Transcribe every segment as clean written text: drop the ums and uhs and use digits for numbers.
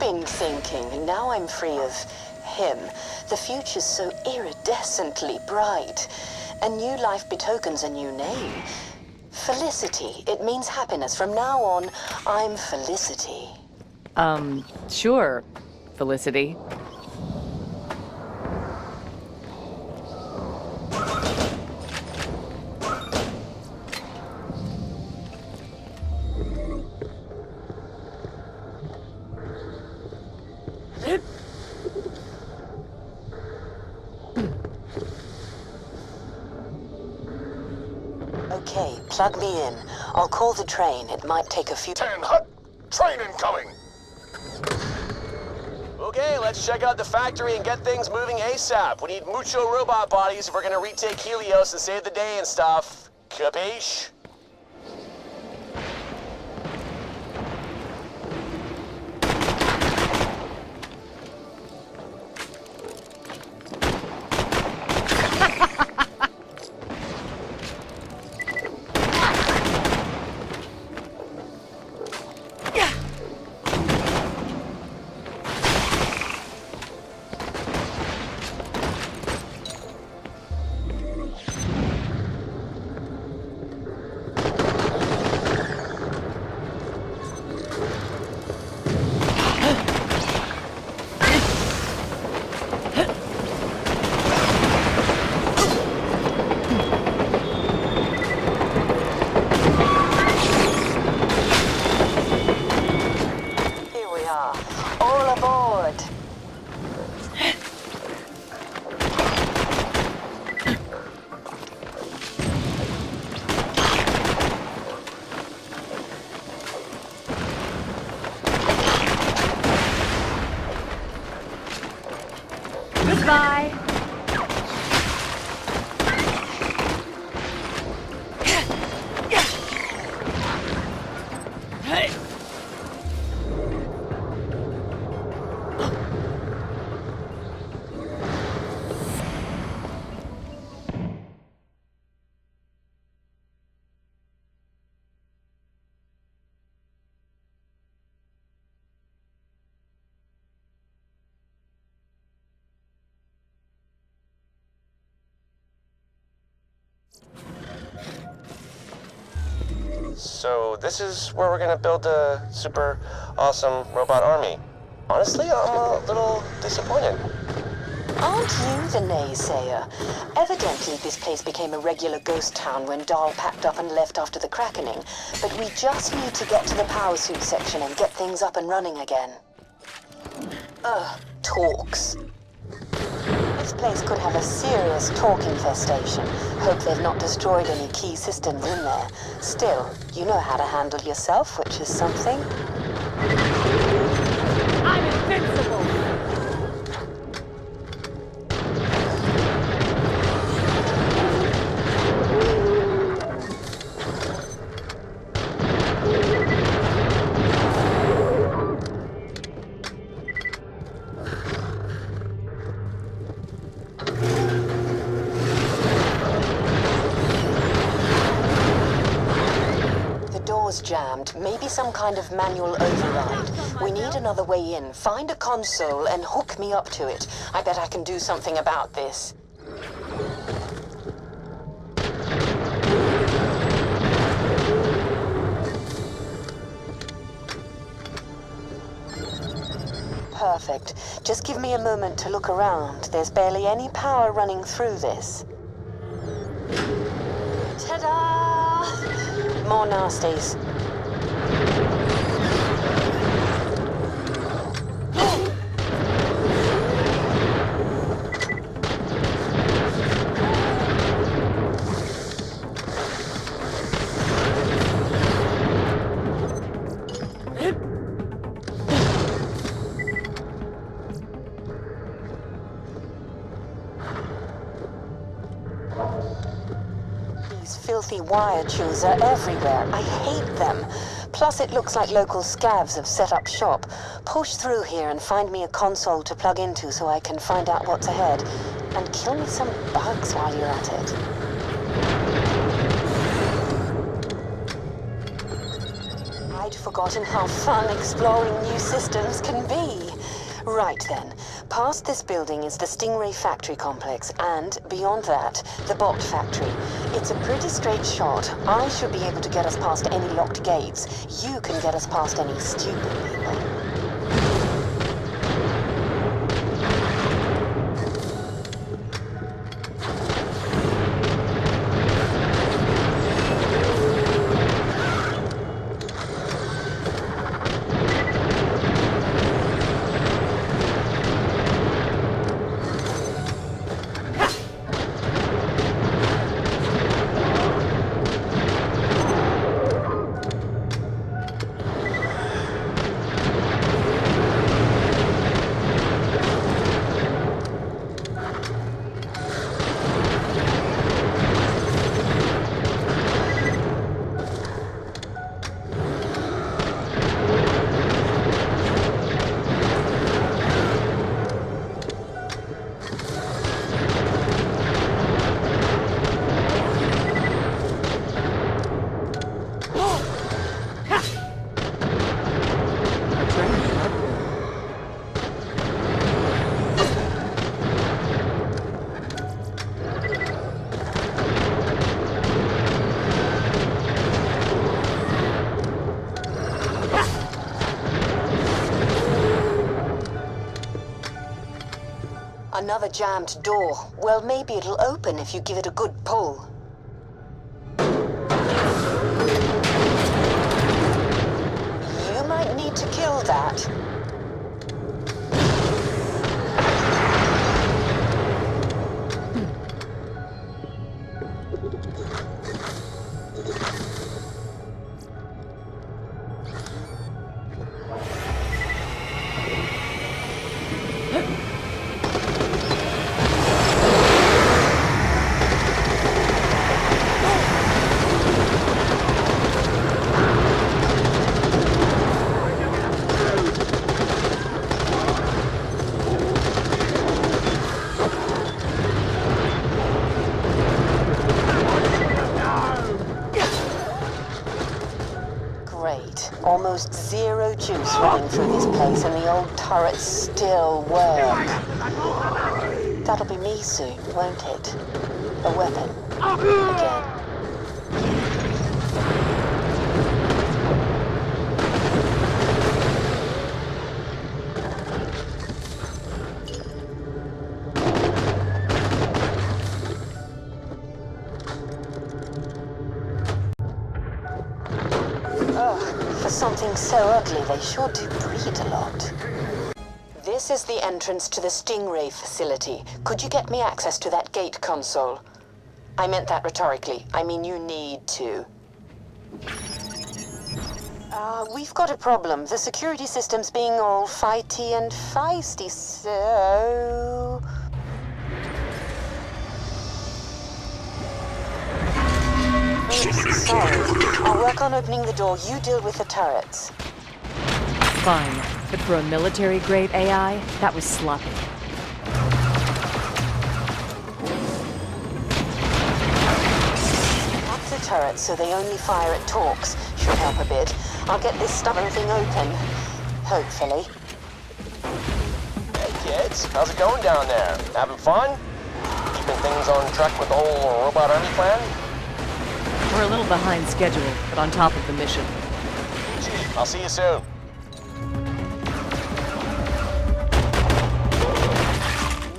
been thinking, now I'm free of him, the future's so iridescently bright. A new life betokens a new name. Felicity. It means happiness. From now on, I'm Felicity. Sure, Felicity. Okay, plug me in. I'll call the train. It might take a few... 10 hut! Train incoming! Okay, let's check out the factory and get things moving ASAP. We need mucho robot bodies if we're gonna retake Helios and save the day and stuff. Capiche? Goodbye. So this is where we're gonna build a super awesome robot army. Honestly, I'm a little disappointed. Aren't you the naysayer? Evidently, this place became a regular ghost town when Dahl packed up and left after the crackening. But we just need to get to the power suit section and get things up and running again. Talks. This place could have a serious talk infestation. Hope they've not destroyed any key systems in there. Still, you know how to handle yourself, which is something. I'm invincible! Jammed. Maybe some kind of manual override. We need another way in. Find a console and hook me up to it. I bet I can do something about this. Perfect. Just give me a moment to look around. There's barely any power running through this. Ta-da! More nasties. Filthy wire chews are everywhere. I hate them. Plus, it looks like local scavs have set up shop. Push through here and find me a console to plug into so I can find out what's ahead. And kill me some bugs while you're at it. I'd forgotten how fun exploring new systems can be. Right then, past this building is the Stingray factory complex, and beyond that, the bot factory. It's a pretty straight shot. I should be able to get us past any locked gates. You can get us past any stupid people. Another jammed door. Well, maybe it'll open if you give it a good pull. You might need to kill that. Almost zero juice running through this place, and the old turrets still work. That'll be me soon, won't it? A weapon. Again. For something so ugly, they sure do breed a lot. This is the entrance to the Stingray facility. Could you get me access to that gate console? I meant that rhetorically. I mean, you need to. We've got a problem. The security system's being all fighty and feisty, so... Sorry. I'll work on opening the door. You deal with the turrets. Fine. But for a military-grade AI, that was sloppy. Lock the turrets so they only fire at talks. Should help a bit. I'll get this stubborn thing open. Hopefully. Hey kids, how's it going down there? Having fun? Keeping things on track with the whole robot army plan? We're a little behind schedule, but on top of the mission. I'll see you soon.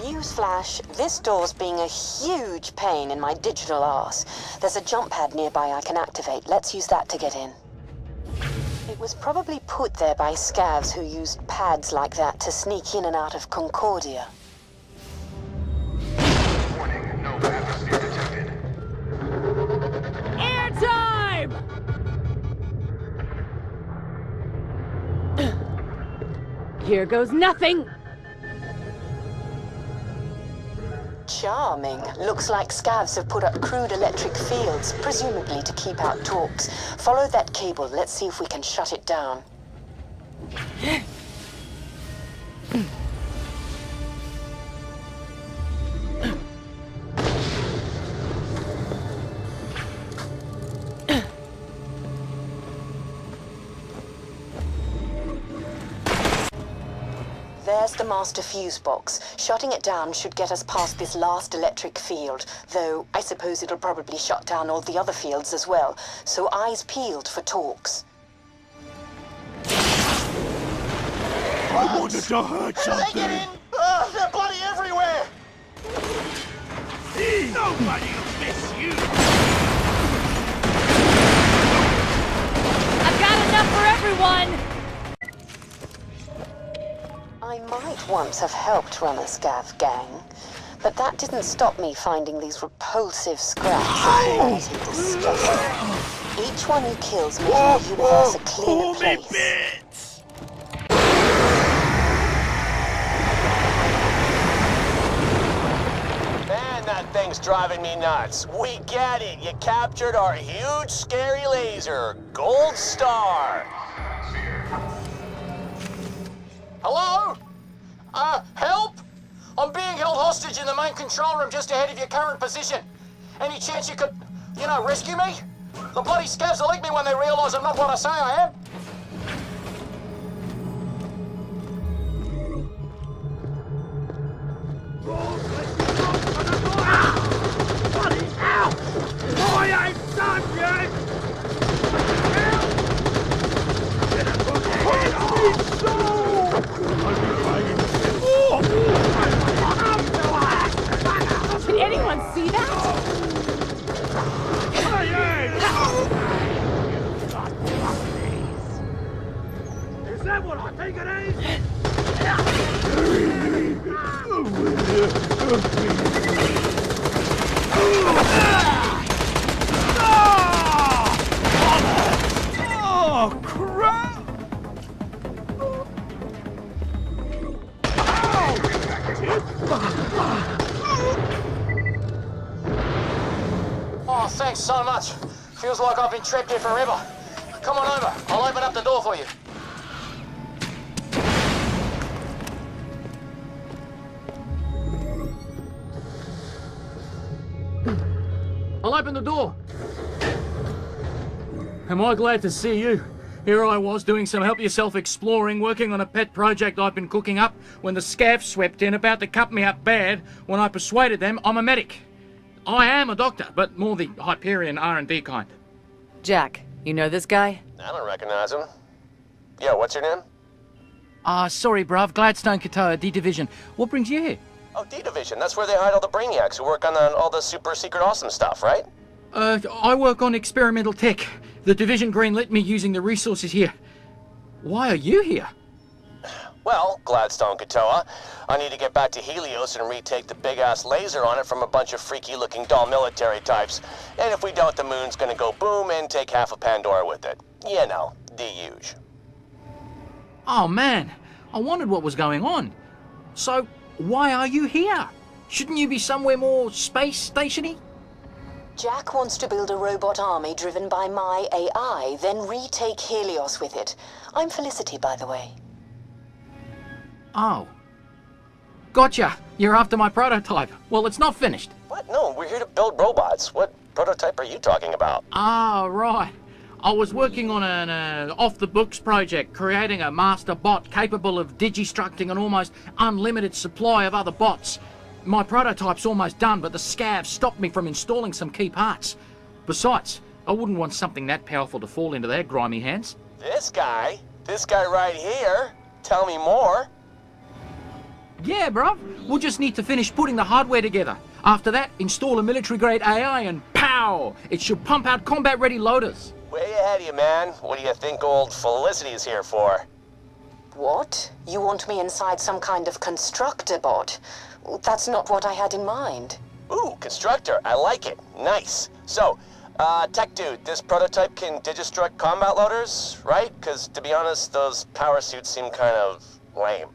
Newsflash, this door's being a huge pain in my digital arse. There's a jump pad nearby I can activate. Let's use that to get in. It was probably put there by scavs who used pads like that to sneak in and out of Concordia. Warning, no atmosphere detected. Airtime! Here goes nothing! Charming. Looks like scavs have put up crude electric fields, presumably to keep out talks. Follow that cable. Let's see if we can shut it down. There's the master fuse box. Shutting it down should get us past this last electric field, though I suppose it'll probably shut down all the other fields as well. So eyes peeled for talks. I wanted to hurt How did they get in? They're bloody everywhere! Nobody will miss you! I've got enough for everyone! I might once have helped run a scav gang, but that didn't stop me finding these repulsive scraps of humanity disgusting. Each one who kills making the universe a cleaner place. Bits. Man, that thing's driving me nuts. We get it. You captured our huge, scary laser. Gold star. Hello? Help? I'm being held hostage in the main control room just ahead of your current position. Any chance you could, rescue me? The bloody scavs will lick me when they realize I'm not what I say I am. Bloody hell! I ain't done yet! Get a good head off! Can anyone see that? Is that what I think it is? Oh, crap! Oh, thanks so much. Feels like I've been trapped here forever. Come on over. I'll open up the door for you. I'll open the door. Am I glad to see you? Here I was doing some help-yourself exploring, working on a pet project I've been cooking up, when the scavs swept in, about to cut me up bad, when I persuaded them I'm a medic. I am a doctor, but more the Hyperion R&D kind. Jack, you know this guy? I don't recognize him. Yeah, what's your name? Sorry, bruv. Gladstone Katoa, D-Division. What brings you here? Oh, D-Division. That's where they hide all the brainiacs who work on all the super secret awesome stuff, right? I work on experimental tech. The Division greenlit me using the resources here. Why are you here? Well, Gladstone Katoa, I need to get back to Helios and retake the big-ass laser on it from a bunch of freaky-looking dull military types. And if we don't, the moon's gonna go boom and take half of Pandora with it. You know, the huge. Oh, man. I wondered what was going on. So, why are you here? Shouldn't you be somewhere more space stationy? Jack wants to build a robot army driven by my AI, then retake Helios with it. I'm Felicity, by the way. Oh. Gotcha. You're after my prototype. Well, it's not finished. What? No, we're here to build robots. What prototype are you talking about? Ah, right. I was working on an off-the-books project, creating a master bot capable of digistructing an almost unlimited supply of other bots. My prototype's almost done, but the scavs stopped me from installing some key parts. Besides, I wouldn't want something that powerful to fall into their grimy hands. This guy right here. Tell me more. Yeah, bruv. We'll just need to finish putting the hardware together. After that, install a military-grade AI and pow! It should pump out combat-ready loaders. Way ahead of you, man. What do you think old Felicity is here for? What? You want me inside some kind of constructor bot? That's not what I had in mind. Ooh, constructor. I like it. Nice. So, tech dude, this prototype can digistruct combat loaders, right? Because, to be honest, those power suits seem kind of lame.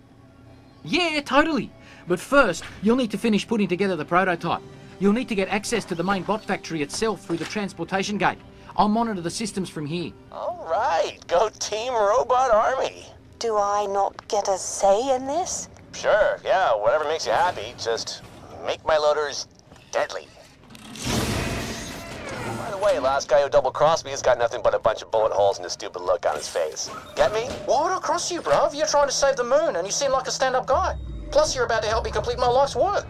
Yeah, totally. But first, you'll need to finish putting together the prototype. You'll need to get access to the main bot factory itself through the transportation gate. I'll monitor the systems from here. All right. Go Team Robot Army. Do I not get a say in this? Sure, yeah, whatever makes you happy. Just make my loaders deadly. By the way, last guy who double-crossed me has got nothing but a bunch of bullet holes and a stupid look on his face. Get me? Why would I cross you, bruv? You're trying to save the moon, and you seem like a stand-up guy. Plus, you're about to help me complete my life's work.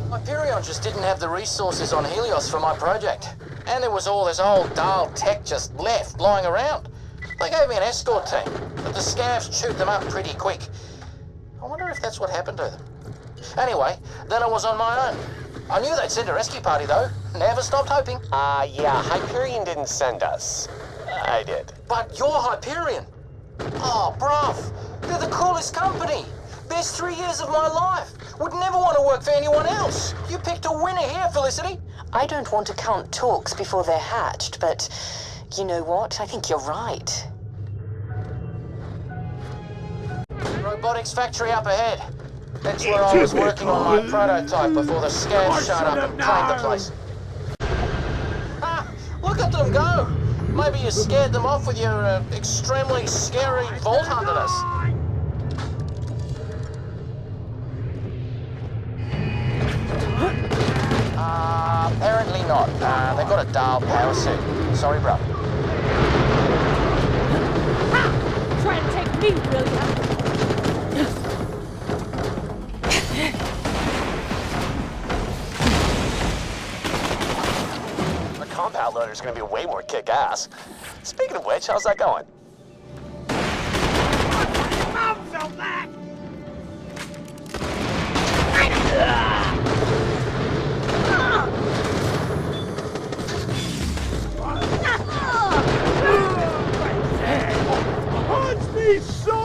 Hyperion just didn't have the resources on Helios for my project. And there was all this old dial tech just left lying around. They gave me an escort team, but the scavs chewed them up pretty quick. I wonder if that's what happened to them. Anyway, then I was on my own. I knew they'd send a rescue party, though. Never stopped hoping. Yeah, Hyperion didn't send us. I did. But you're Hyperion. Oh, bruv, they're the coolest company. Best 3 years of my life. Would never want to work for anyone else. You picked a winner here, Felicity. I don't want to count talks before they're hatched, but you know what? I think you're right. Robotics factory up ahead. That's where I was working on my prototype before the scavs showed up and claimed the place. Ah, look at them go. Maybe you scared them off with your extremely scary vault hunterness. Apparently not. They've got a dial power suit. Sorry, bro. Ha! Trying to take me, will ya? The compound loader's gonna be way more kick-ass. Speaking of which, how's that going? Mouths on that! Punch me so!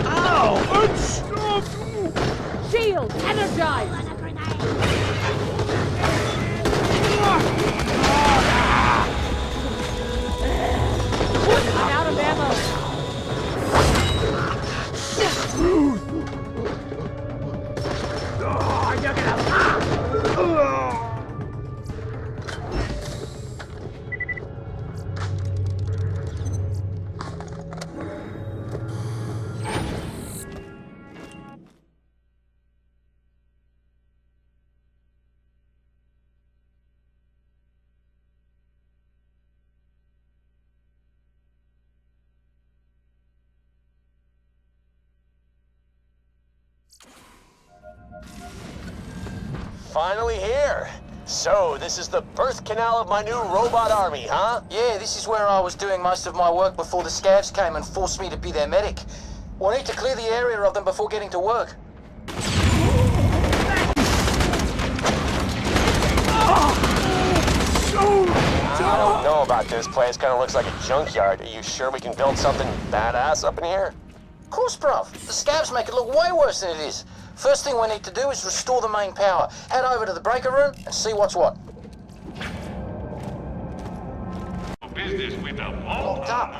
Ow! Unstop! Shield, energize! I'm out of ammo. Finally here. So, this is the birth canal of my new robot army, huh? Yeah, this is where I was doing most of my work before the scavs came and forced me to be their medic. We'll need to clear the area of them before getting to work. I don't know about this place. Kind of looks like a junkyard. Are you sure we can build something badass up in here? Of course, bruv. The scavs make it look way worse than it is. First thing we need to do is restore the main power. Head over to the breaker room and see what's what. Business with the vault. Locked up.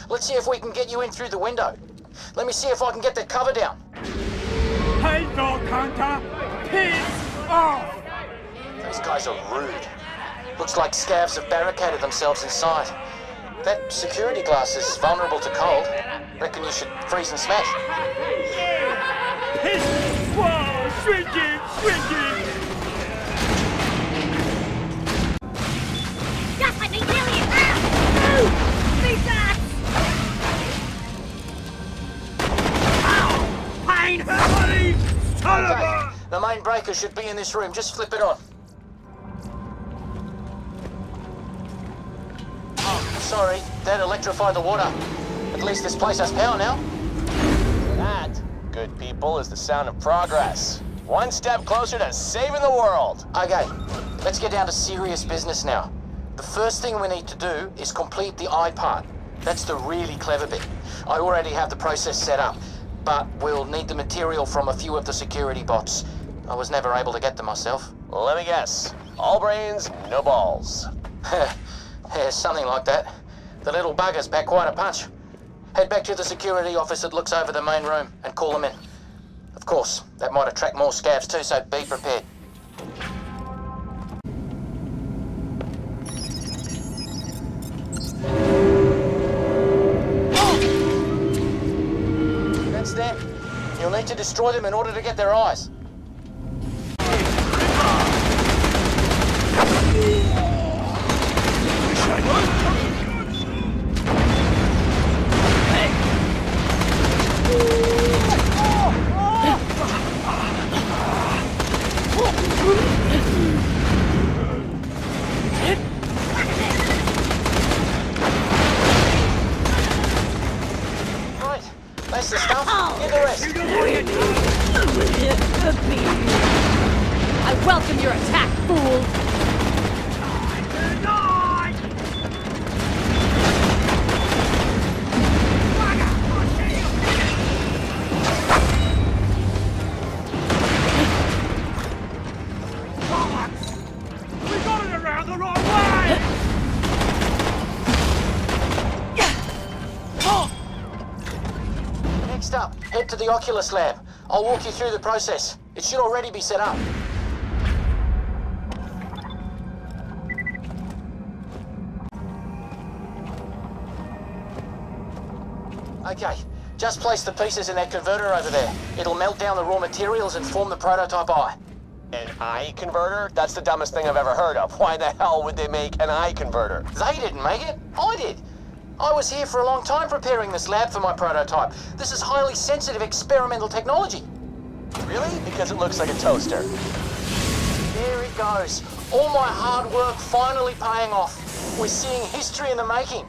Let's see if we can get you in through the window. Let me see if I can get that cover down. Hey, dog hunter! Piss off! These guys are rude. Looks like scavs have barricaded themselves inside. That security glass is vulnerable to cold. Reckon you should freeze and smash. Piss! Whoa! Shrinking! Shrinking! Just let me kill you! Ah! Be back! Ow! Pain her! Son of Okay, a... the main breaker should be in this room. Just flip it on. Oh, sorry. That electrified the water. At least this place has power now. That, good people, is the sound of progress. One step closer to saving the world. Okay, let's get down to serious business now. The first thing we need to do is complete the eye part. That's the really clever bit. I already have the process set up, but we'll need the material from a few of the security bots. I was never able to get them myself. Let me guess. All brains, no balls. Yeah, something like that. The little buggers pack quite a punch. Head back to the security office that looks over the main room and call them in. Of course, that might attract more scavs too, so be prepared. That's that. You'll need to destroy them in order to get their eyes. Right, that's the stuff. Get the rest. I welcome your attack, fool! We got it around the wrong way! Next up, head to the Oculus lab. I'll walk you through the process. It should already be set up. Okay, just place the pieces in that converter over there. It'll melt down the raw materials and form the prototype eye. An eye converter? That's the dumbest thing I've ever heard of. Why the hell would they make an eye converter? They didn't make it, I did. I was here for a long time preparing this lab for my prototype. This is highly sensitive experimental technology. Really? Because it looks like a toaster. There it goes. All my hard work finally paying off. We're seeing history in the making.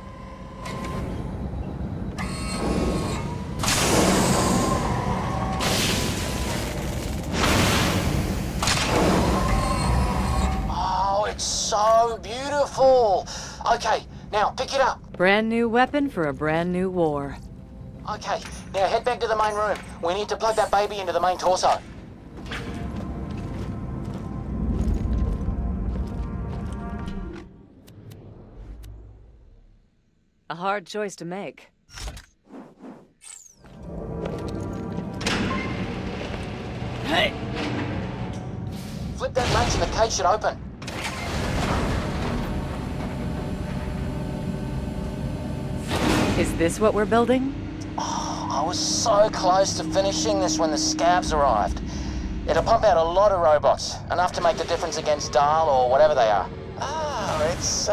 Oh, it's so beautiful. Okay, now pick it up. Brand new weapon for a brand new war. Okay, now head back to the main room. We need to plug that baby into the main torso. A hard choice to make. Hey! Flip that latch and the cage should open. Is this what we're building? Oh, I was so close to finishing this when the scabs arrived. It'll pump out a lot of robots, enough to make the difference against Dahl or whatever they are. Oh, it's,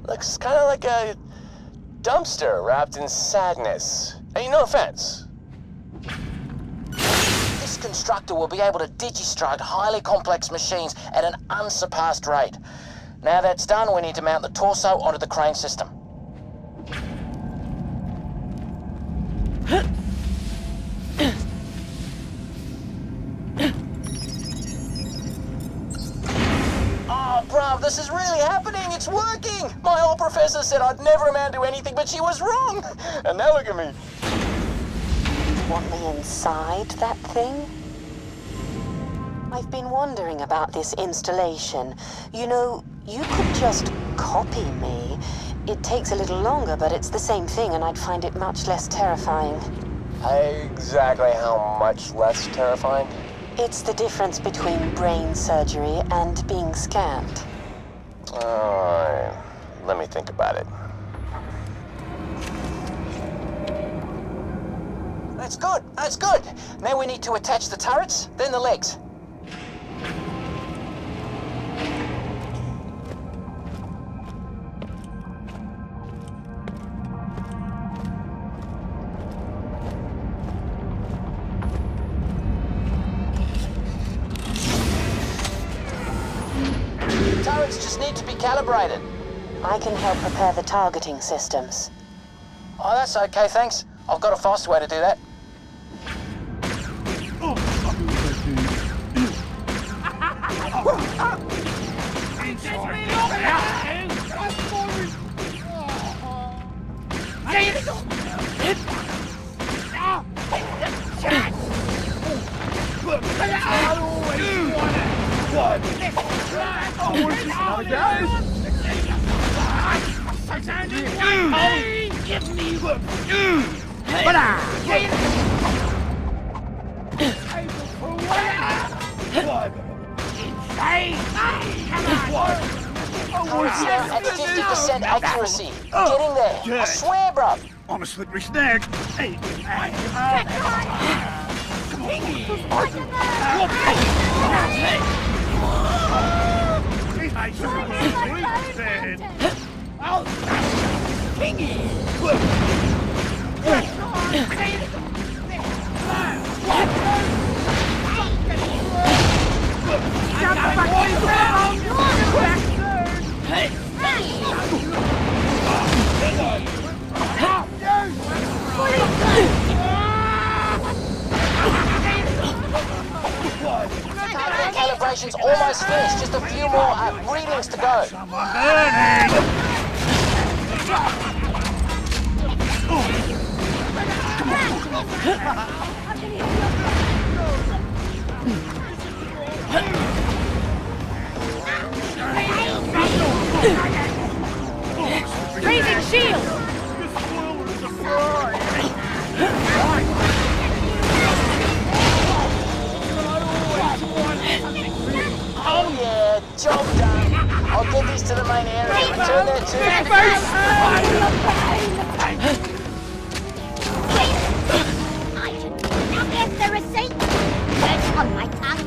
looks kind of like a dumpster wrapped in sadness. Hey, no offense. This constructor will be able to digistruct highly complex machines at an unsurpassed rate. Now that's done, we need to mount the torso onto the crane system. Oh, bruv, this is really happening. It's working. My old professor said I'd never amount to anything, but she was wrong. And now look at me. Want me inside that thing? I've been wondering about this installation. You know, you could just copy me. It takes a little longer, but it's the same thing, and I'd find it much less terrifying. Exactly how much less terrifying? It's the difference between brain surgery and being scanned. Let me think about it. That's good, that's good. Now we need to attach the turrets, then the legs. Turrets just need to be calibrated. I can help prepare the targeting systems. Oh, that's okay, thanks. I've got a faster way to do that. At 50% accuracy. Getting there. I swear, bruv. I'm a slippery snag. Hey. He made some good sweets then. Calibration's almost finished. Just a few more readings to go. Someone burning! Raising shield! Oh yeah, job done. I'll get these to the main area. Return there too. Now there's the receipt. It's on my tongue.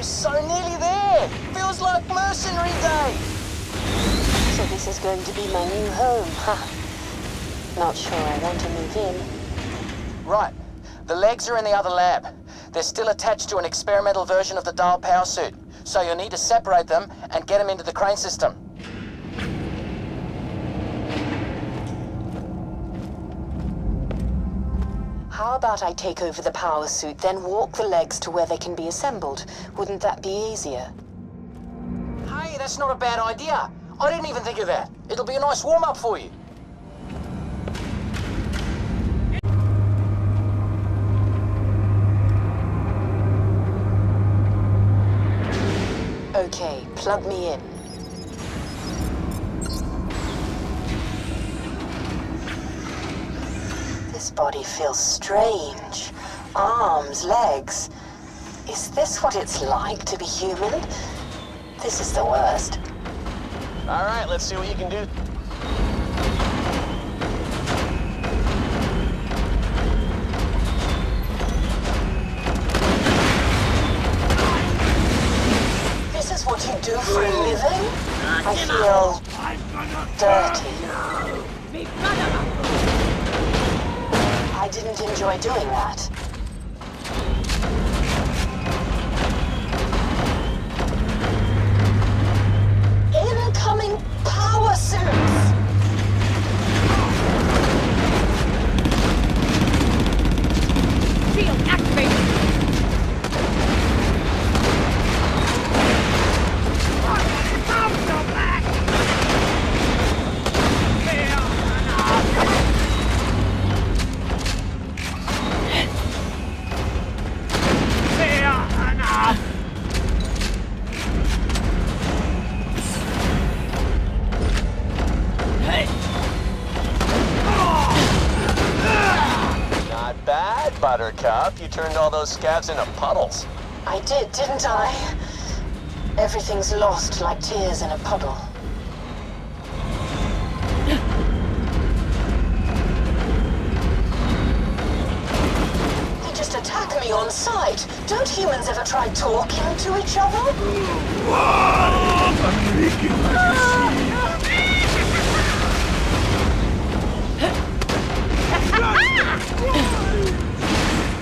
So nearly there. Feels like mercenary day. So this is going to be my new home, huh? Not sure I want to move in. Right. The legs are in the other lab. They're still attached to an experimental version of the dial power suit. So you'll need to separate them and get them into the crane system. How about I take over the power suit, then walk the legs to where they can be assembled? Wouldn't that be easier? Hey, that's not a bad idea. I didn't even think of that. It'll be a nice warm-up for you. Okay, plug me in. This body feels strange. Arms, legs. Is this what it's like to be human? This is the worst. All right, let's see what you can do. This is what you do for a living? I feel dirty. I didn't enjoy doing that. Incoming power suits! Shield activated. Not bad, Buttercup. You turned all those scabs into puddles. I did, didn't I? Everything's lost like tears in a puddle. They just attack me on sight. Don't humans ever try talking to each other?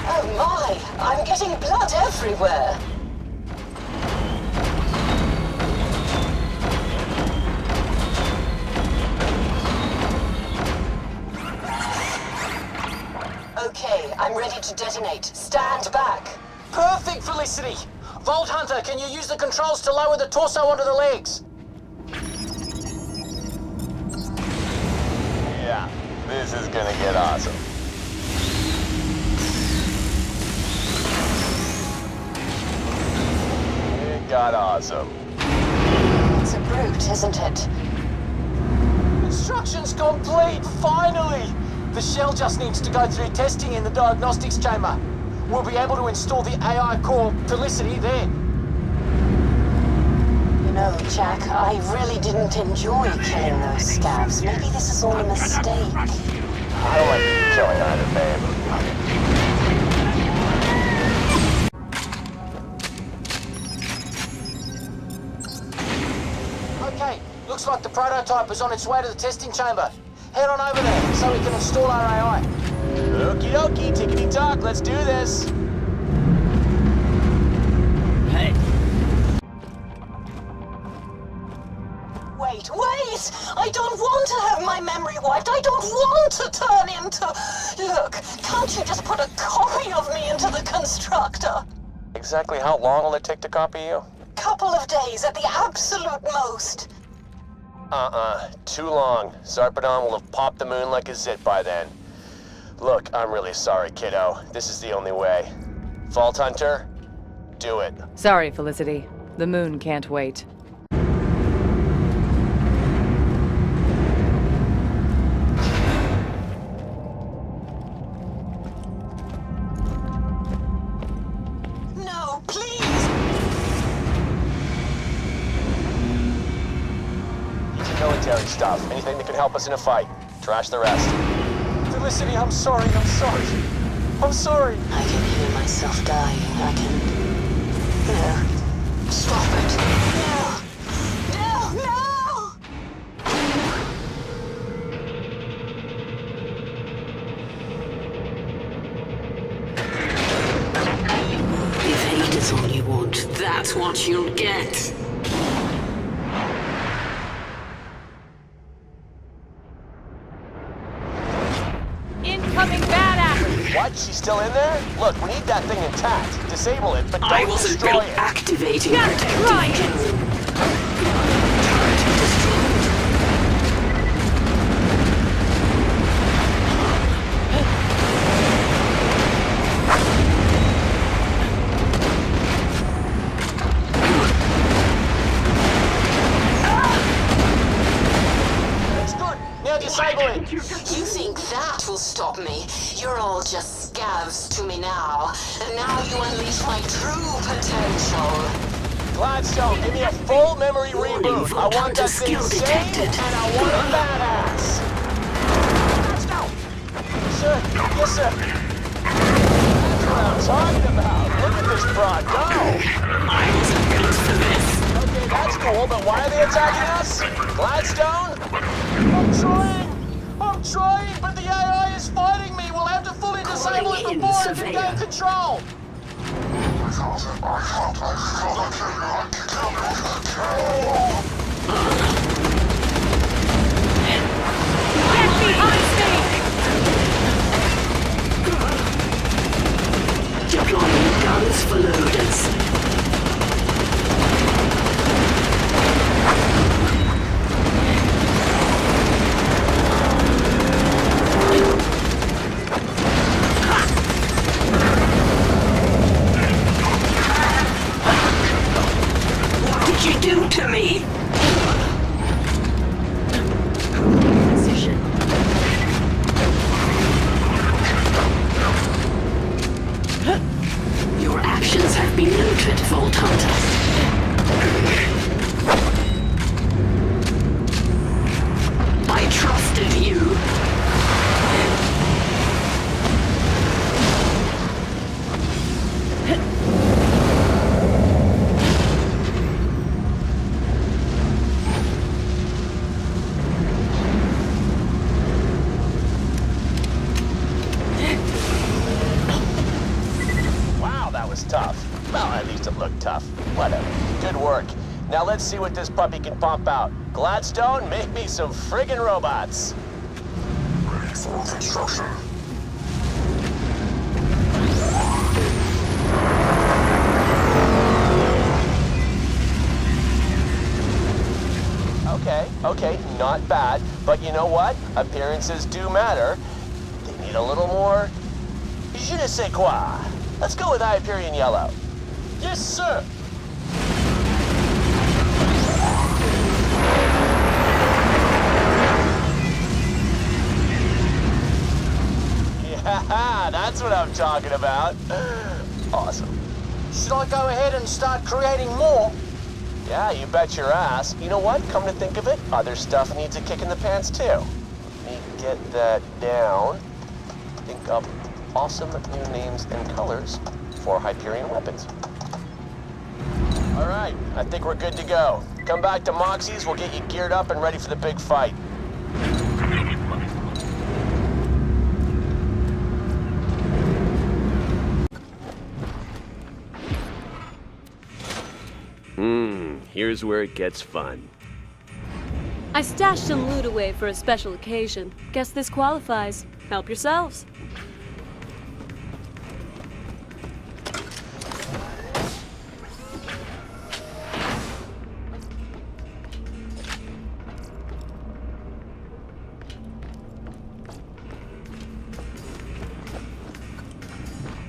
Oh my, I'm getting blood everywhere. Okay, I'm ready to detonate. Stand back. Perfect, Felicity. Vault Hunter, can you use the controls to lower the torso onto the legs? Yeah, this is gonna get awesome. god awesome. It's a brute, isn't it? Construction's complete, finally! The shell just needs to go through testing in the diagnostics chamber. We'll be able to install the AI core Felicity there. You know, Jack, I really didn't enjoy killing those scabs. Maybe this is all a mistake. I don't like killing either, babe. Okay, looks like the prototype is on its way to the testing chamber. Head on over there so we can install our AI. Okie dokie, tickety-tock, let's do this. Hey. Wait! I don't want to have my memory wiped. I don't want to turn into... Look, can't you just put a copy of me into the constructor? Exactly how long will it take to copy you? Couple of days at the absolute most. Too long. Sarpedon will have popped the moon like a zit by then. Look, I'm really sorry, kiddo. This is the only way. Vault Hunter, do it. Sorry, Felicity. The moon can't wait. No, please! Easy military stuff. Anything that can help us in a fight. Trash the rest. Felicity, I'm sorry. I'm sorry. I can hear myself dying. I can... No. Stop it. No! If hate is all you want, that's what you'll get. Incoming badass! What? She's still in there? Look, we need that thing intact. Disable it, but I don't wasn't destroy built it. activating Just protective try it. code. Turret destroyed. That's good. Now disable it. You think that will stop me? You're all just scavs to me now. And now you unleash my true potential. Gladstone, give me a full memory reboot. I want that thing Skill sane, detected. and I want it badass. Gladstone! Sir, yes, sir. That's what I'm talking about. Look at this broad go. I wasn't built for this. Okay, that's cool, but why are they attacking us? Gladstone? I'm trying, but the AI is fighting me. We'll have to fully disable it Calling in, before it can Surveyor. gain control. Get behind me! Deploying guns for loaders. What did you do to me? Position. Your actions have been noted, Vault Hunter. I trusted you. Wow, that was tough. Well, at least it looked tough. Whatever. Good work. Now let's see what this puppy can pump out. Gladstone, make me some friggin' robots. Ready for construction. Okay, not bad. But you know what? Appearances do matter. They need a little more... je ne sais quoi. Let's go with Hyperion Yellow. Yes, sir. That's what I'm talking about. Awesome. Should I go ahead and start creating more? Yeah, you bet your ass. You know what? Come to think of it, other stuff needs a kick in the pants too. Let me get that down. Think up awesome new names and colors for Hyperion weapons. All right, I think we're good to go. Come back to Moxie's, we'll get you geared up and ready for the big fight. Here's where it gets fun. I stashed some loot away for a special occasion. Guess this qualifies. Help yourselves.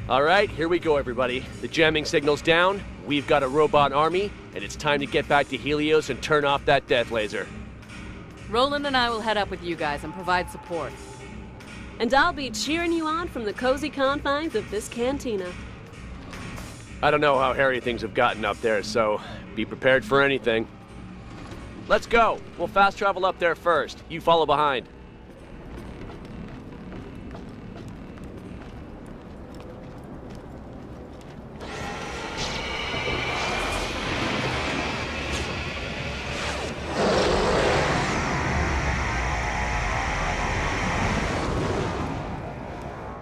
All right, here we go, everybody. The jamming signal's down, we've got a robot army, and it's time to get back to Helios and turn off that death laser. Roland and I will head up with you guys and provide support. And I'll be cheering you on from the cozy confines of this cantina. I don't know how hairy things have gotten up there, so be prepared for anything. Let's go. We'll fast travel up there first. You follow behind.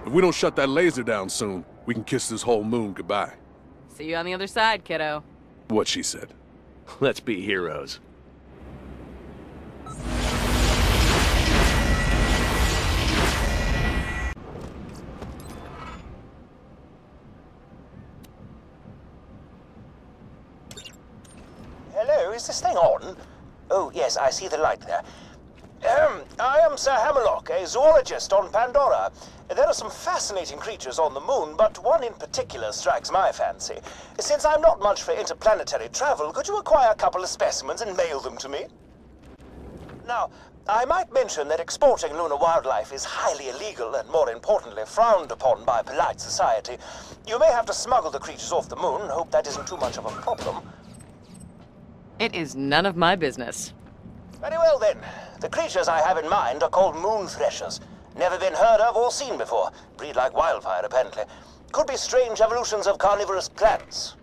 If we don't shut that laser down soon, we can kiss this whole moon goodbye. See you on the other side, kiddo. What she said. Let's be heroes. Hello, is this thing on? Oh, yes, I see the light there. I am Sir Hammerlock, a zoologist on Pandora. There are some fascinating creatures on the moon, but one in particular strikes my fancy. Since I'm not much for interplanetary travel, could you acquire a couple of specimens and mail them to me? Now, I might mention that exporting lunar wildlife is highly illegal and, more importantly, frowned upon by polite society. You may have to smuggle the creatures off the moon. Hope that isn't too much of a problem. It is none of my business. Very well, then. The creatures I have in mind are called moon threshers. Never been heard of or seen before. Breed like wildfire, apparently. Could be strange evolutions of carnivorous plants.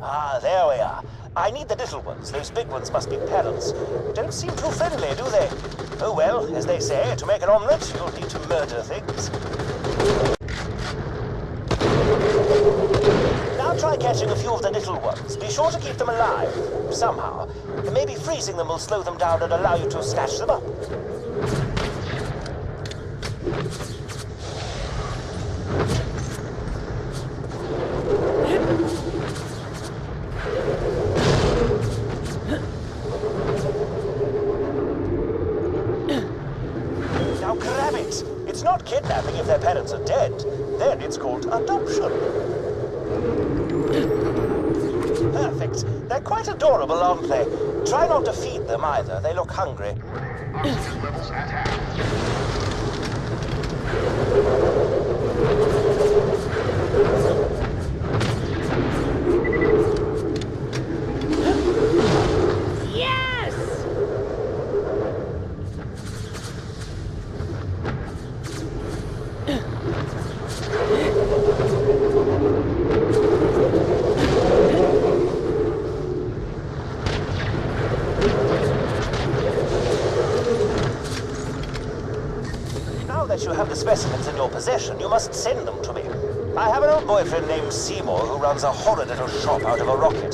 Ah, there we are. I need the little ones. Those big ones must be parents. Don't seem too friendly, do they? Oh well, as they say, to make an omelette, you'll need to murder things. Now try catching a few of the little ones. Be sure to keep them alive, somehow. Maybe freezing them will slow them down and allow you to snatch them up. Now grab it! It's not kidnapping if their parents are dead. Then it's called adoption. Perfect. They're quite adorable, aren't they? Try not to feed them either. They look hungry. Oxygen levels at half. Now that you have the specimens in your possession, you must send them to me. I have an old boyfriend named Seymour who runs a horrid little shop out of a rocket.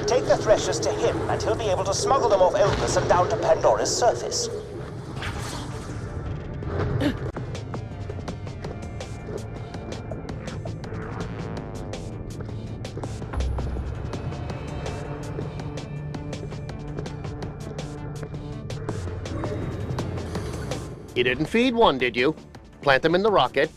Take the threshers to him, and he'll be able to smuggle them off Elpis and down to Pandora's surface. You didn't feed one, did you? Plant them in the rocket.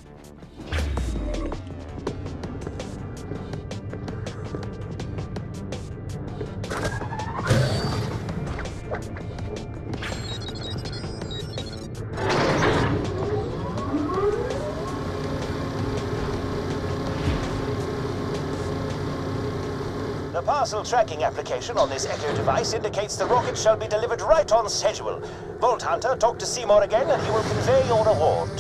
The parcel tracking application on this Echo device indicates the rocket shall be delivered right on schedule. Vault Hunter, talk to Seymour again and he will convey your reward.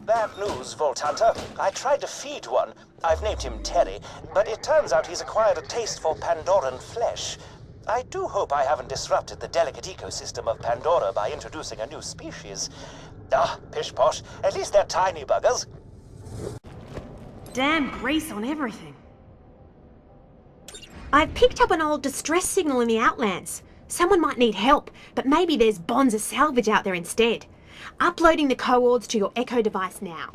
Bad news, Vault Hunter. I tried to feed one. I've named him Terry, but it turns out he's acquired a taste for Pandoran flesh. I do hope I haven't disrupted the delicate ecosystem of Pandora by introducing a new species. Ah, pish-posh. At least they're tiny buggers. Damn grease on everything. I've picked up an old distress signal in the Outlands. Someone might need help, but maybe there's bonds of salvage out there instead. Uploading the coords to your Echo device now.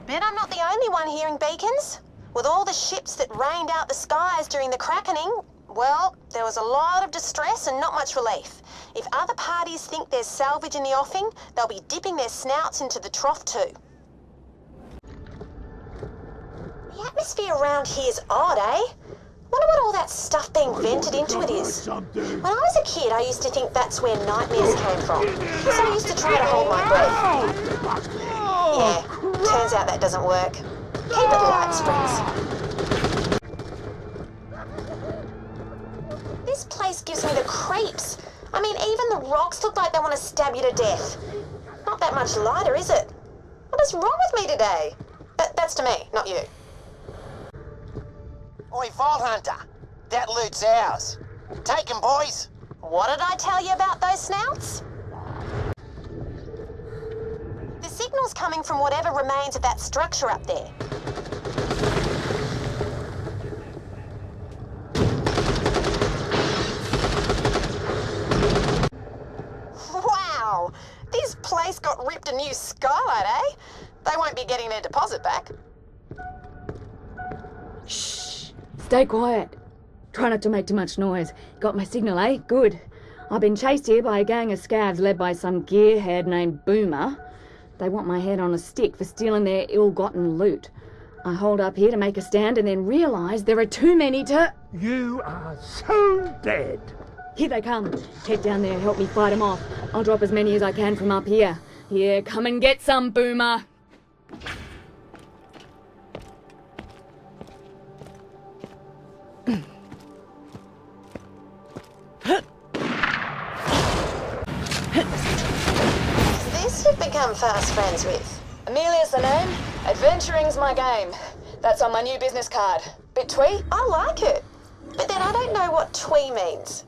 Bet I'm not the only one hearing beacons. With all the ships that rained out the skies during the Krakening, well, there was a lot of distress and not much relief. If other parties think there's salvage in the offing, they'll be dipping their snouts into the trough too. The atmosphere around here's odd, eh? Wonder what all that stuff being vented into it is. When I was a kid, I used to think that's where nightmares came from. So I used to try to hold my breath. Yeah, turns out that doesn't work. Keep it light, Springs. This place gives me the creeps. I mean, even the rocks look like they want to stab you to death. Not that much lighter, is it? What is wrong with me today? That's to me, not you. Oi, Vault Hunter. That loot's ours. Take 'em, boys. What did I tell you about those snouts? The signal's coming from whatever remains of that structure up there. Wow! This place got ripped a new skylight, eh? They won't be getting their deposit back. Shh! Stay quiet. Try not to make too much noise. Got my signal, eh? Good. I've been chased here by a gang of scavs led by some gearhead named Boomer. They want my head on a stick for stealing their ill-gotten loot. I hold up here to make a stand and then realise there are too many to... You are so dead. Here they come. Head down there, help me fight them off. I'll drop as many as I can from up here. Yeah, come and get some, Boomer. This you've become fast friends with. Amelia's the name. Adventuring's my game. That's on my new business card. Bit twee? I like it. But then I don't know what twee means.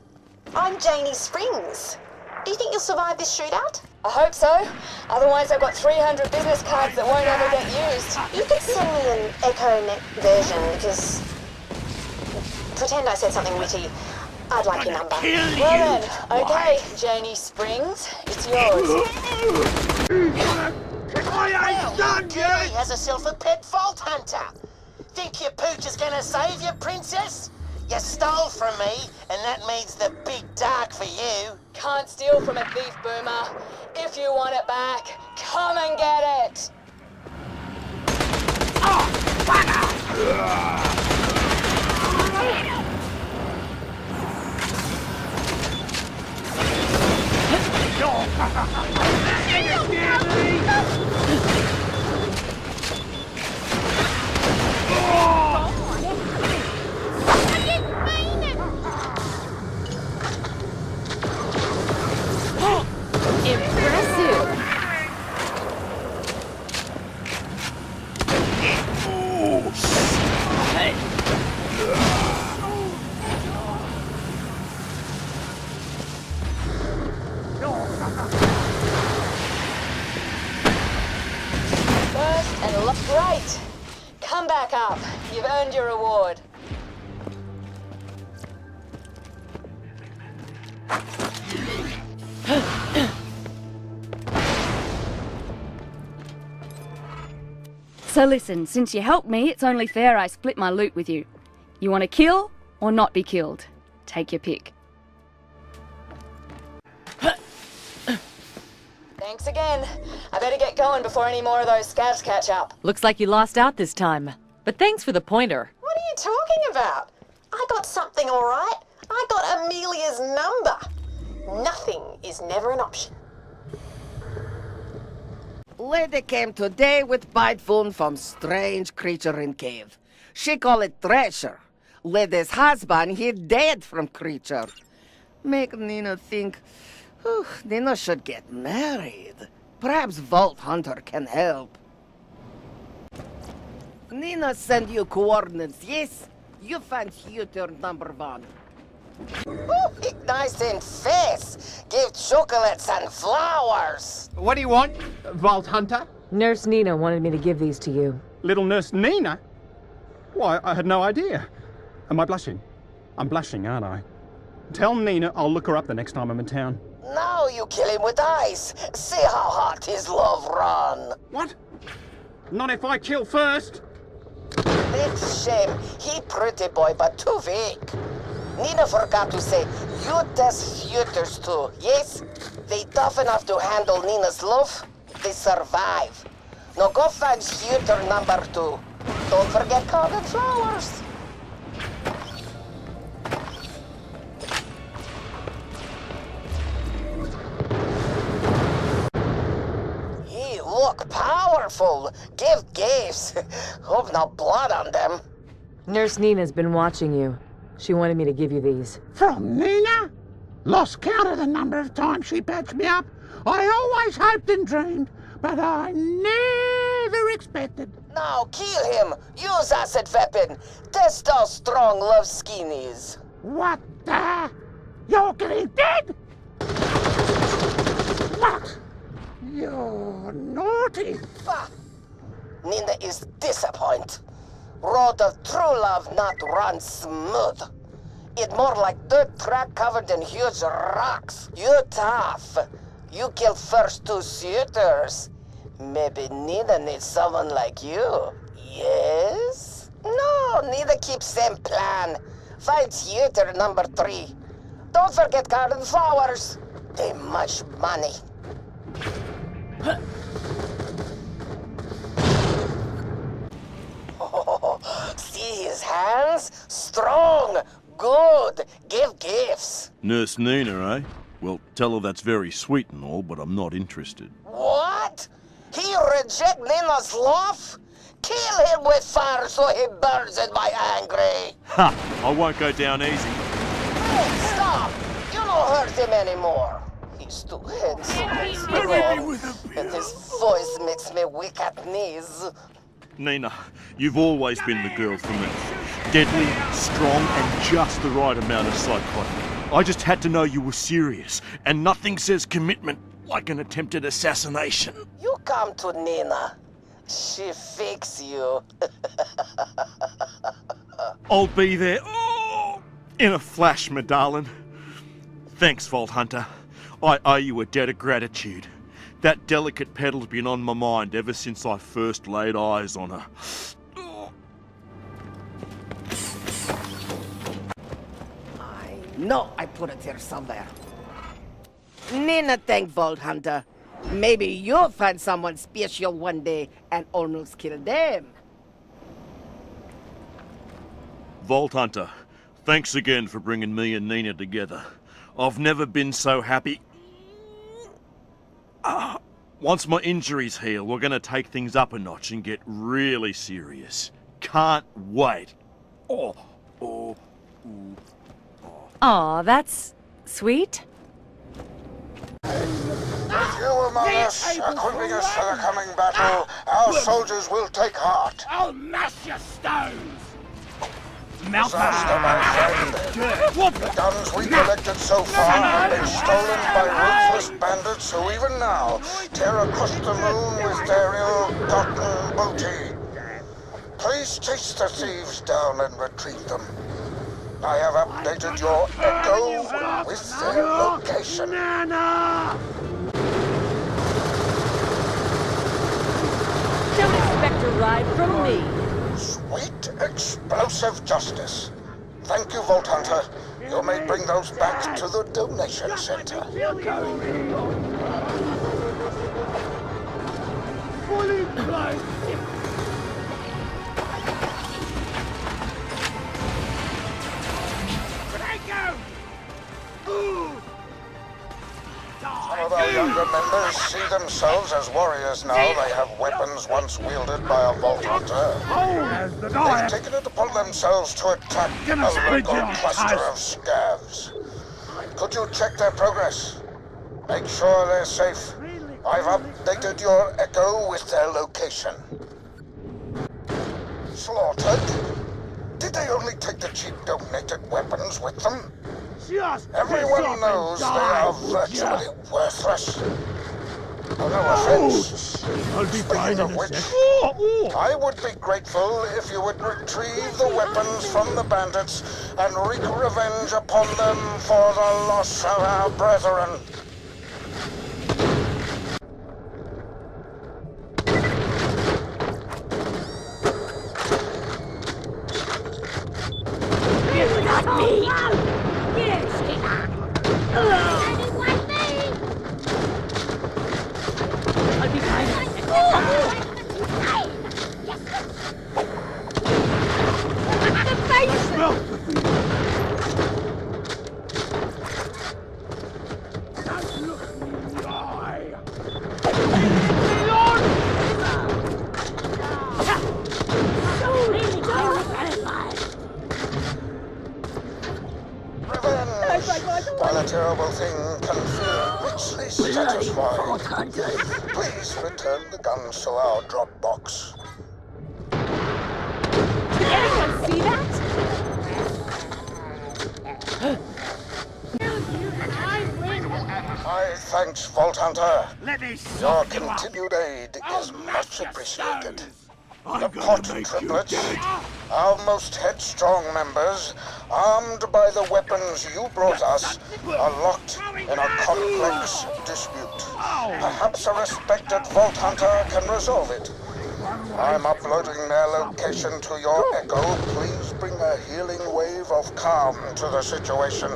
I'm Janie Springs. Do you think you'll survive this shootout? I hope so. Otherwise I've got 300 business cards that won't ever get used. You could send me an Echo Net version because... Pretend I said something witty. I'd like your number. Well then, okay, Janie Springs, it's yours. I ain't done He yet! has herself a pet Vault Hunter. Think your pooch is gonna save you, princess? You stole from me, and that means the big dark for you. Can't steal from a thief, Boomer. If you want it back, come and get it. Impressive. First and great. Come back up. You've earned your reward. So listen, since you helped me, it's only fair I split my loot with you. You want to kill or not be killed? Take your pick. Thanks again. I better get going before any more of those scavs catch up. Looks like you lost out this time. But thanks for the pointer. What are you talking about? I got something all right. I got Amelia's number. Nothing is never an option. Lady came today with bite phone from strange creature in cave. She call it treasure. Lady's husband, he dead from creature. Make Nina think, Nina should get married. Perhaps Vault Hunter can help. Nina send you coordinates, yes? You find shooter number 1. Nice in face. Give chocolates and flowers. What do you want, Vault Hunter? Nurse Nina wanted me to give these to you. Little Nurse Nina? Why, I had no idea. Am I blushing? I'm blushing, aren't I? Tell Nina I'll look her up the next time I'm in town. Now you kill him with ice. See how hot his love run. What? Not if I kill first. It's shame. He pretty boy, but too weak. Nina forgot to say, you test shooters too, yes? They tough enough to handle Nina's love. They survive. Now go find shooter number 2. Don't forget colored flowers. He look powerful. Give gifts. Hope no blood on them. Nurse Nina's been watching you. She wanted me to give you these. From Nina? Lost count of the number of times she patched me up. I always hoped and dreamed, but I never expected. Now kill him. Use acid weapon. Test how strong love skin is. What the? You're getting dead? What? You're naughty. Nina is disappointed. Road of true love not run smooth. It more like dirt track covered in huge rocks. You tough. You kill first 2 suitors. Maybe Nina needs someone like you. Yes? No, Nina keeps same plan. Find suitor number 3. Don't forget garden flowers. They much money. See his hands? Strong. Good. Give gifts. Nurse Nina, eh? Well, tell her that's very sweet and all, but I'm not interested. What? He reject Nina's love? Kill him with fire so he burns in my angry. Ha! I won't go down easy. Hey, stop! You don't hurt him anymore. He's too handsome and strong, and his voice makes me weak at knees. Nina, you've always been the girl for me. Deadly, strong, and just the right amount of psychotic. I just had to know you were serious, and nothing says commitment like an attempted assassination. You come to Nina. She fix you. I'll be there in a flash, my darling. Thanks, Vault Hunter. I owe you a debt of gratitude. That delicate petal's been on my mind ever since I first laid eyes on her. No, I put it here somewhere. Nina thank Vault Hunter. Maybe you'll find someone special one day and almost kill them. Vault Hunter, thanks again for bringing me and Nina together. I've never been so happy. Once my injuries heal, we're gonna take things up a notch and get really serious. Can't wait. Aw, that's sweet. With you among us, equipping us for the coming battle, our soldiers will take heart. I'll mash your stones! Mouth the guns we collected so far have been stolen by ruthless bandits who even now tear across the moon with their ill-gotten booty. Please chase the thieves down and retrieve them. I have updated your echo with their location. Don't expect a ride from me. Sweet explosive justice. Thank you, Vault Hunter. You may bring those back to the donation center. fully place. Some of our younger members see themselves as warriors now. They have weapons once wielded by a Vault Hunter. They've taken it upon themselves to attack a local cluster of scavs. Could you check their progress? Make sure they're safe. I've updated your echo with their location. Slaughtered? Did they only take the cheap donated weapons with them? Everyone knows they are virtually worthless. Oh, no offense. Speaking of which, I would be grateful if you would retrieve the weapons from the bandits and wreak revenge upon them for the loss of our brethren. You got me! I'll be fine. While a terrible thing can feel richly satisfying, please return the guns to our drop box. Did anyone see that? My thanks, Vault Hunter. Let me Your continued aid is much appreciated. The Pot Triplets, our most headstrong members, armed by the weapons you brought us, are locked in a complex dispute. Perhaps a respected Vault Hunter can resolve it. I'm uploading their location to your echo. Please bring a healing wave of calm to the situation.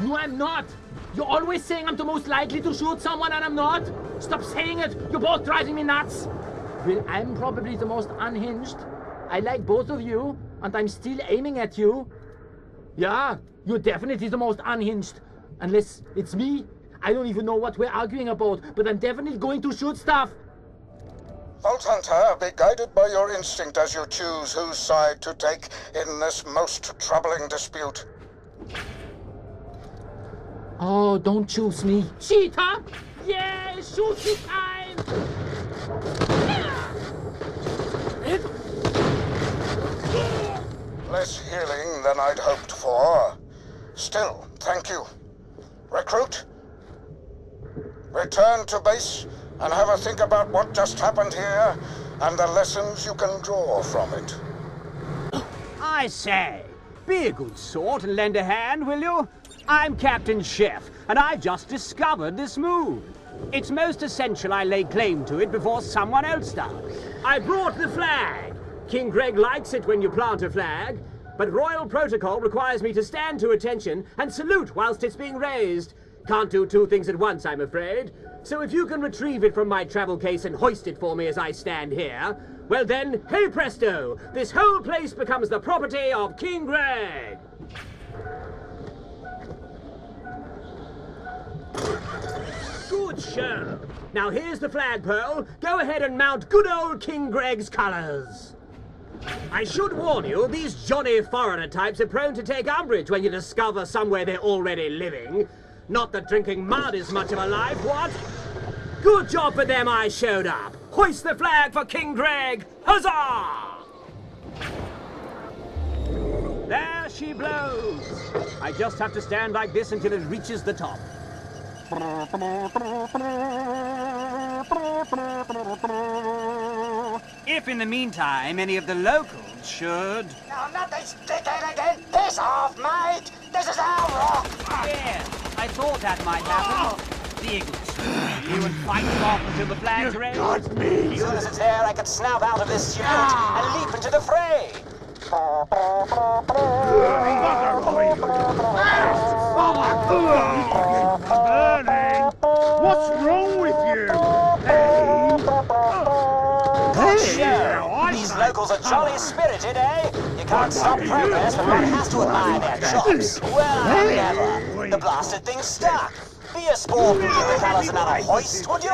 No, I'm not! You're always saying I'm the most likely to shoot someone and I'm not! Stop saying it! You're both driving me nuts! Well, I'm probably the most unhinged. I like both of you, and I'm still aiming at you. Yeah, you're definitely the most unhinged. Unless it's me. I don't even know what we're arguing about, but I'm definitely going to shoot stuff. Vault Hunter, be guided by your instinct as you choose whose side to take in this most troubling dispute. Oh, don't choose me. Cheetah! Yeah, shooting time! Less healing than I'd hoped for. Still, thank you. Recruit, return to base and have a think about what just happened here and the lessons you can draw from it. I say, be a good sort and lend a hand, will you? I'm Captain Chef, and I just discovered this moon. It's most essential I lay claim to it before someone else does. I brought the flag. King Greg likes it when you plant a flag, but royal protocol requires me to stand to attention and salute whilst it's being raised. Can't do two things at once, I'm afraid. So if you can retrieve it from my travel case and hoist it for me as I stand here, well then, hey presto, this whole place becomes the property of King Greg. Good show. Now here's the flagpole. Go ahead and mount good old King Greg's colors. I should warn you, these Johnny foreigner types are prone to take umbrage when you discover somewhere they're already living. Not that drinking mud is much of a life, what? Good job for them I showed up. Hoist the flag for King Greg. Huzzah! There she blows. I just have to stand like this until it reaches the top. If in the meantime any of the locals should... No, not this dickhead again! Piss off, mate! This is our rock! Yeah, I thought that might happen. Be a good sport, you and fight them off until the flag's raised. As soon as it's there, I can snap out of this suit and leap into the fray. What's wrong with you? These locals are jolly spirited, eh? You can't stop progress, but one has to admire their chops. Well, never. The blasted thing's stuck. Be a sport and give the colours another hoist, would you?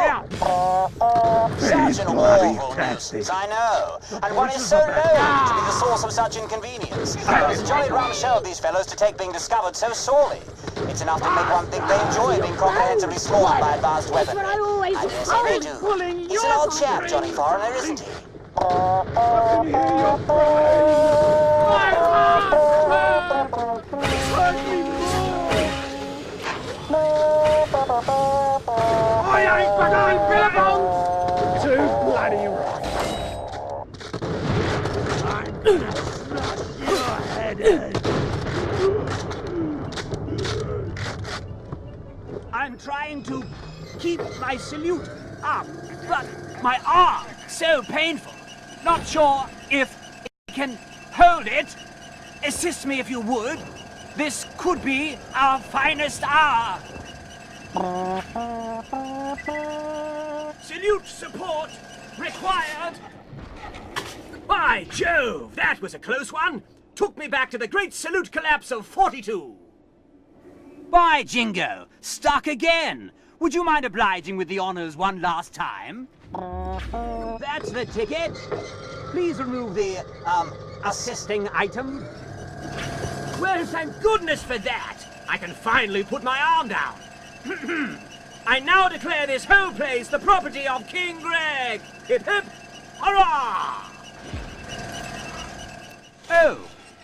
Such an awful nuisance, I know. And one is so loath to be the source of such inconvenience. But it's a jolly rum show of these fellows to take being discovered so sorely. It's enough to make one think they enjoy being comprehensively slaughtered by advanced weaponry. I dare say they do. He's an old chap, Johnny Foreigner, isn't he? I ain't forgotten Billabong! Too bloody right. I'm gonna smash your head in. I'm trying to keep my salute up, but my arm so painful. Not sure if I can hold it. Assist me if you would. This could be our finest hour. Salute support required. By Jove, that was a close one. Took me back to the great salute collapse of 42. By Jingo, stuck again. Would you mind obliging with the honors one last time? That's the ticket. Please remove the, assisting item. Well, thank goodness for that. I can finally put my arm down. I now declare this whole place the property of King Greg. Hip hip, hurrah! Oh,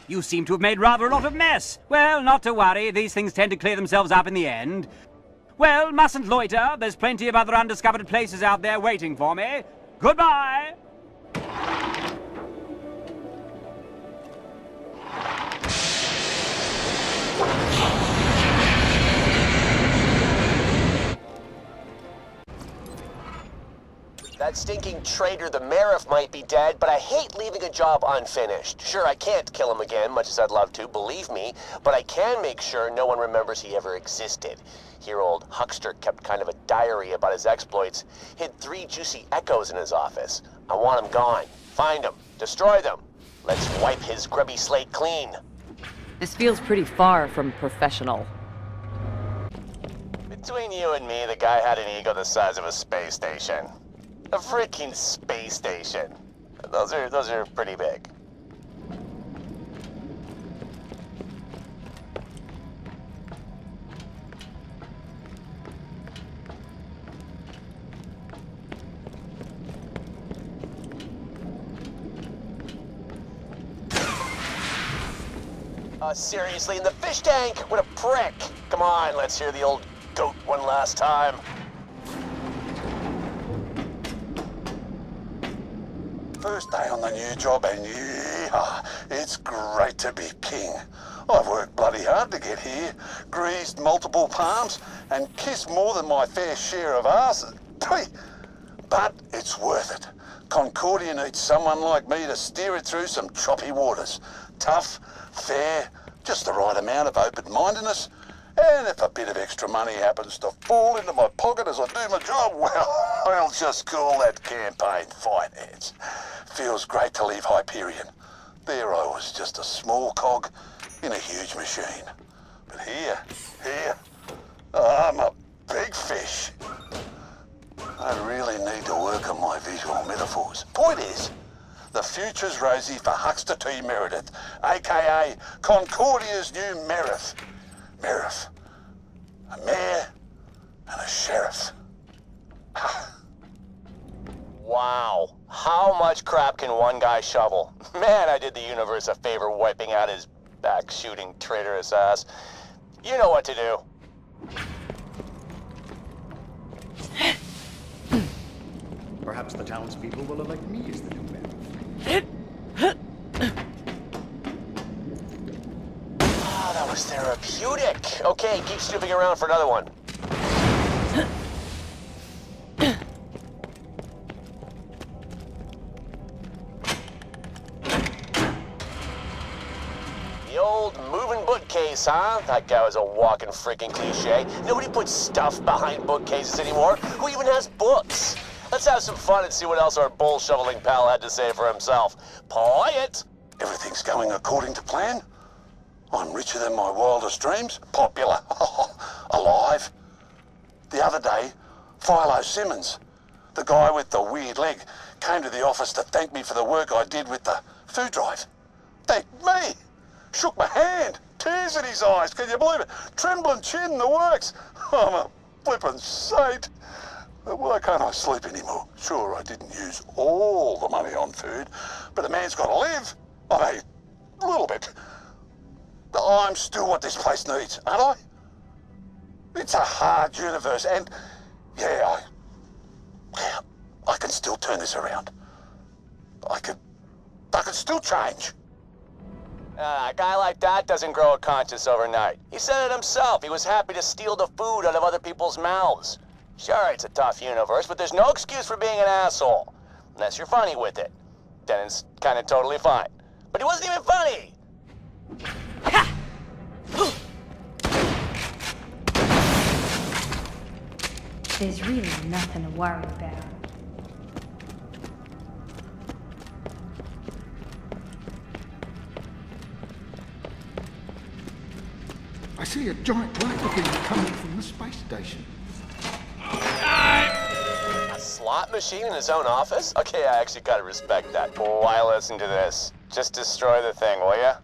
you seem to have made rather a lot of mess. Well, not to worry. These things tend to clear themselves up in the end. Well, mustn't loiter. There's plenty of other undiscovered places out there waiting for me. Goodbye! That stinking traitor, the Marif, might be dead, but I hate leaving a job unfinished. Sure, I can't kill him again, much as I'd love to, believe me, but I can make sure no one remembers he ever existed. Here old Huckster kept kind of a diary about his exploits, hid 3 juicy echoes in his office. I want him gone. Find him. Destroy them. Let's wipe his grubby slate clean. This feels pretty far from professional. Between you and me, the guy had an ego the size of a space station. A freaking space station. Those are pretty big. Seriously, in the fish tank? What a prick! Come on, let's hear the old goat one last time. First day on the new job and yeah, it's great to be king. I've worked bloody hard to get here, greased multiple palms and kissed more than my fair share of asses. But it's worth it. Concordia needs someone like me to steer it through some choppy waters. Tough, fair, just the right amount of open-mindedness. And if a bit of extra money happens to fall into my pocket as I do my job, well, I'll just call that campaign finance. Feels great to leave Hyperion. There I was, just a small cog in a huge machine. But here, I'm a big fish. I really need to work on my visual metaphors. Point is, the future's rosy for Huckster T. Meredith, aka Concordia's new Marif. Marif. A mayor and a sheriff. Wow. How much crap can one guy shovel? Man, I did the universe a favor wiping out his back-shooting traitorous ass. You know what to do. Perhaps the townspeople will elect me as the new mayor. Oh, that was therapeutic. Okay, keep snooping around for another one. bookcase, huh? That guy was a walking freaking cliche. Nobody puts stuff behind bookcases anymore. Who even has books? Let's have some fun and see what else our bull-shoveling pal had to say for himself. Play it! Everything's going according to plan. I'm richer than my wildest dreams. Popular. Alive. The other day, Philo Simmons, the guy with the weird leg, came to the office to thank me for the work I did with the food drive. Thanked me. Shook my hand. Tears in his eyes. Can you believe it? Trembling chin, the works. I'm a flippin' saint. But why can't I sleep anymore? Sure, I didn't use all the money on food, but a man's got to live. I mean, a little bit. I'm still what this place needs, aren't I? It's a hard universe, and yeah, I can still turn this around. I could still change. A guy like that doesn't grow a conscience overnight. He said it himself. He was happy to steal the food out of other people's mouths. Sure, it's a tough universe, but there's no excuse for being an asshole. Unless you're funny with it. Then it's kind of totally fine. But he wasn't even funny! There's really nothing to worry about. I see a giant black beam coming from the space station. A slot machine in his own office? Okay, I actually gotta respect that. Why listen to this? Just destroy the thing, will ya?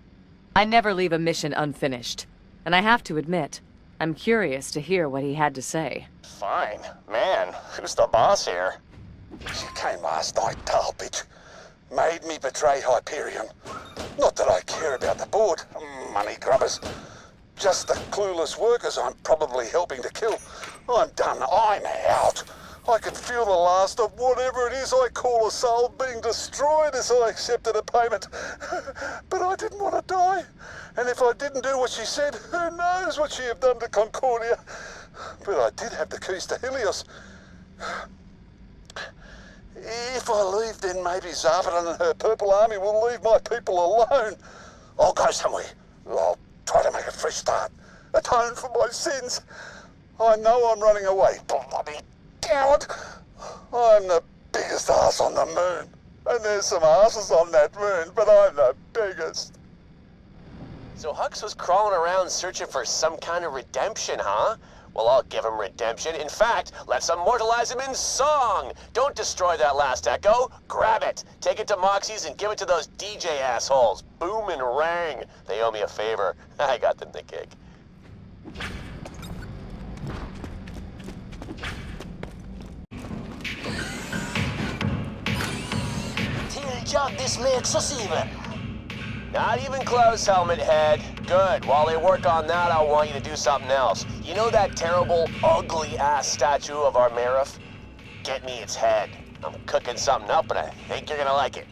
I never leave a mission unfinished. And I have to admit, I'm curious to hear what he had to say. Fine. Man, who's the boss here? She came last night, dull bitch. Made me betray Hyperion. Not that I care about the board, money grubbers. Just the clueless workers I'm probably helping to kill. I'm done. I'm out. I could feel the last of whatever it is I call a soul being destroyed as I accepted a payment. But I didn't want to die. And if I didn't do what she said, who knows what she'd have done to Concordia. But I did have the keys to Helios. If I leave, then maybe Zarpedon and her Purple Army will leave my people alone. I'll go somewhere. I'll try to make a fresh start. Atone for my sins. I know I'm running away. Bloody coward. I'm the biggest arse on the moon. And there's some arses on that moon, but I'm the biggest. So Hux was crawling around searching for some kind of redemption, huh? Well, I'll give him redemption. In fact, let's immortalize him in song. Don't destroy that last echo. Grab it. Take it to Moxie's and give it to those DJ assholes. Boom and rang. They owe me a favor. I got them the gig. Till job this makes us even. Not even close, Helmet Head. Good. While they work on that, I want you to do something else. You know that terrible, ugly-ass statue of our Marif? Get me its head. I'm cooking something up, and I think you're gonna like it.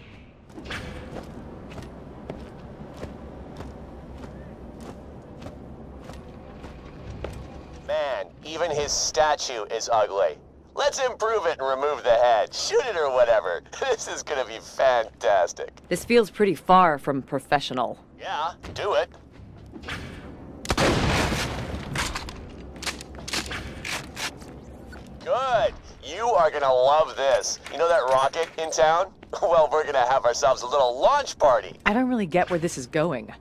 Man, even his statue is ugly. Let's improve it and remove the head. Shoot it or whatever. This is gonna be fantastic. This feels pretty far from professional. Yeah, do it. Good. You are gonna love this. You know that rocket in town? Well, we're gonna have ourselves a little launch party. I don't really get where this is going.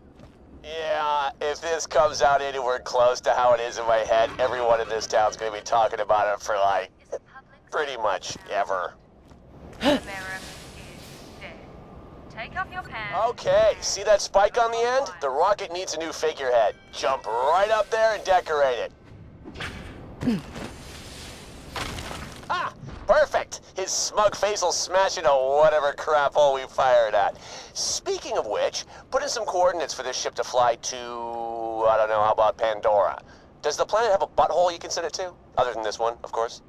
Yeah, if this comes out anywhere close to how it is in my head, everyone in this town's gonna be talking about it for like, pretty much ever. Take off your pants. Okay, see that spike on the end? The rocket needs a new figurehead. Jump right up there and decorate it. Ah, perfect. His smug face will smash into whatever crap hole we fire it at. Speaking of which, put in some coordinates for this ship to fly to, I don't know, how about Pandora? Does the planet have a butthole you can send it to? Other than this one, of course.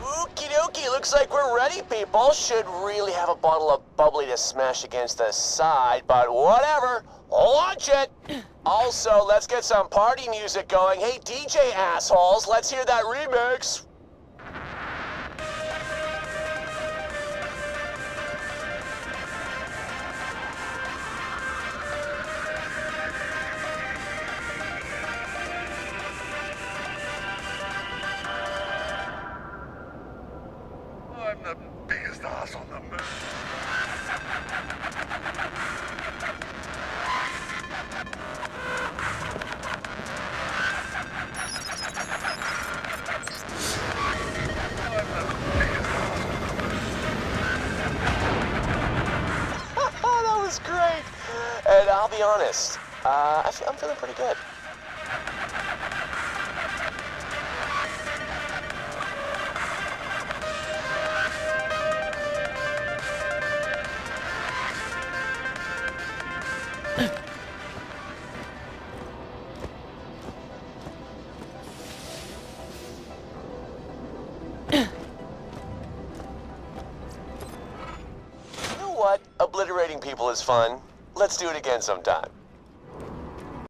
Okie dokie, looks like we're ready, people. Should really have a bottle of bubbly to smash against the side, but whatever. Launch it! Also, let's get some party music going. Hey, DJ assholes, let's hear that remix. I'm the biggest ass on the moon. That was great. And I'll be honest, I'm feeling pretty good. You know what? Obliterating people is fun. Let's do it again sometime.